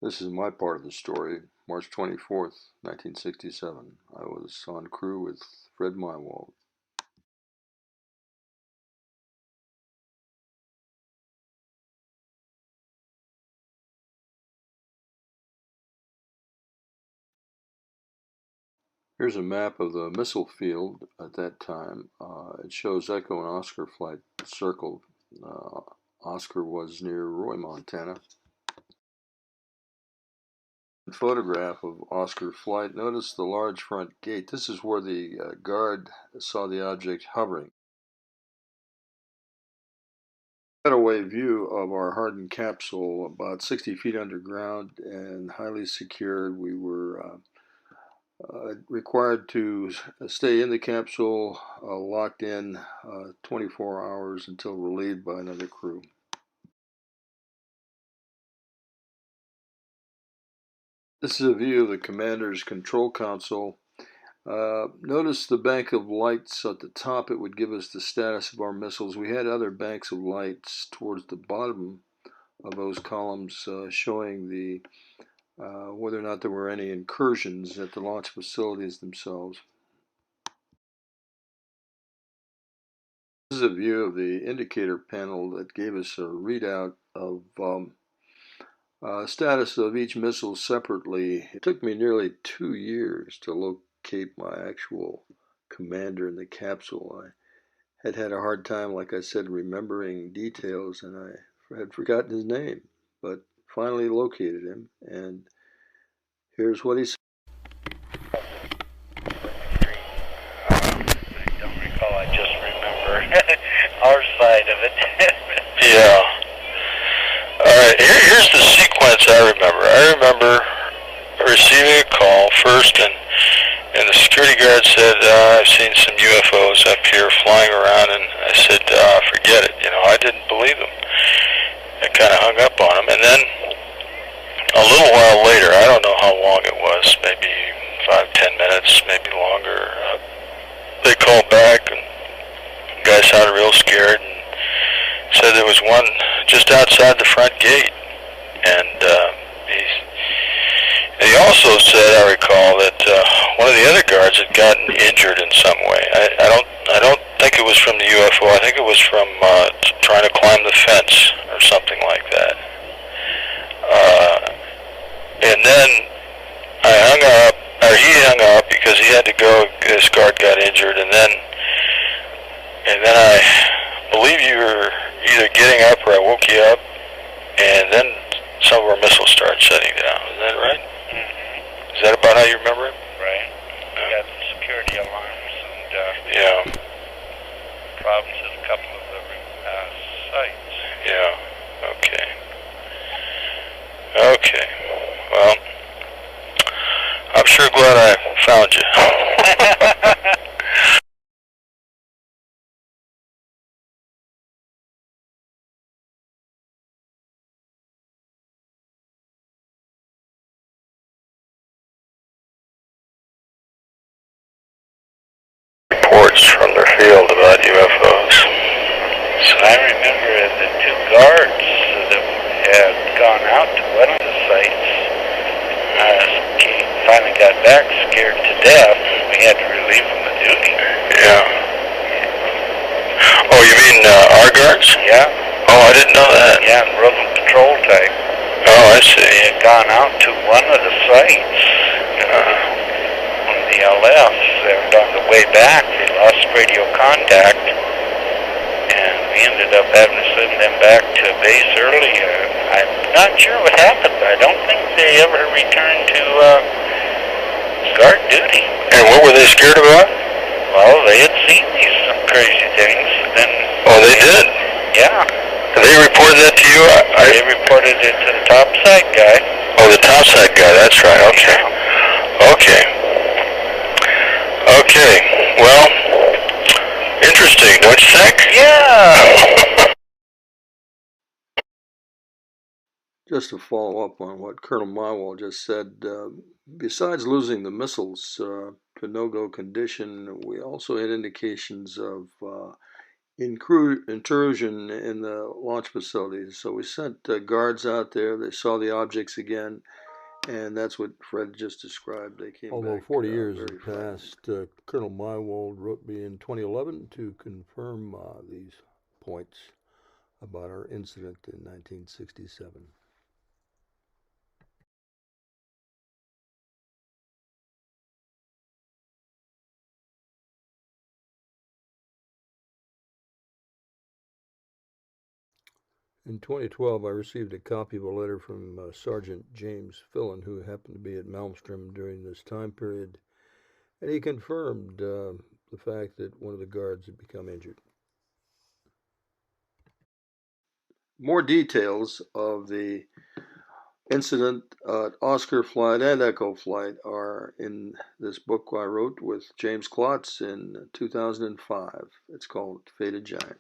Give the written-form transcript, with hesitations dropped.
This is my part of the story. March 24th, 1967. I was on crew with Fred Mywald. Here's a map of the missile field at that time. It shows Echo and Oscar flight circled. Oscar was near Roy, Montana. Photograph of Oscar flight. Notice the large front gate. This is where the guard saw the object hovering. Cutaway view of our hardened capsule, about 60 feet underground and highly secured. We were required to stay in the capsule, locked in 24 hours until relieved by another crew. This is a view of the commander's control console. Notice the bank of lights at the top. It would give us the status of our missiles. We had other banks of lights towards the bottom of those columns showing the whether or not there were any incursions at the launch facilities themselves. This is a view of the indicator panel that gave us a readout of status of each missile separately. It took me nearly 2 years to locate my actual commander in the capsule. I had a hard time, like I said, remembering details, and I had forgotten his name, but finally located him, and here's what he said. I don't recall, I just remember our side of it. Yeah. Alright, here's the sequence I remember. I remember receiving a call first, and the security guard said, I've seen some UFOs up here flying around, and I said, forget it. I didn't believe them. I kind of hung up on him, and then a little while later, I don't know how long it was, maybe 5-10 minutes, maybe longer, they called back, and the guy sounded real scared, and said there was one just outside the front gate, and he also said, I recall, that one of the other guards had gotten injured in some way. I don't think it was from the UFO. I think it was from trying to climb the fence or something like that. And then I hung up, or he hung up because he had to go. This guard got injured, and then I believe you were either getting up or I woke you up, and then some of our missiles started shutting down. Is that right? Mm-hmm. Is that about how you remember it? Right. We got security alarms and Yeah. problems at a couple of the sites. Yeah. Okay. Okay. Well, I'm sure glad I found you. Reports from their field about UFOs. So I remember the two guards that had gone out to one of the sites finally got back scared to death, and we had to relieve them of duty. Yeah. Oh, you mean our guards? Yeah. Oh, I didn't know that. Yeah, and Roving Patrol type. Oh, I see. They had gone out to one of the sites, one of the LFs, and on the way back they lost radio contact, and we ended up having to send them back to base early. I'm not sure what happened. I don't think they ever returned to guard duty. And what were they scared about? Well, they had seen these crazy things. Then Oh, they did? yeah. They reported that to you? They reported it to the topside guy. Oh, the topside guy, that's right. Okay. Okay. Okay. Well, interesting, don't you think? Yeah. Just to follow up on what Colonel Mywald just said, besides losing the missiles to no-go condition, we also had indications of intrusion in the launch facilities. So we sent guards out there. They saw the objects again, and that's what Fred just described. They came Although back 40 years very had passed, Colonel Mywald wrote me in 2011 to confirm these points about our incident in 1967. In 2012, I received a copy of a letter from Sergeant James Fillen, who happened to be at Malmstrom during this time period, and he confirmed the fact that one of the guards had become injured. More details of the incident at Oscar Flight and Echo Flight are in this book I wrote with James Klotz in 2005. It's called Faded Giant.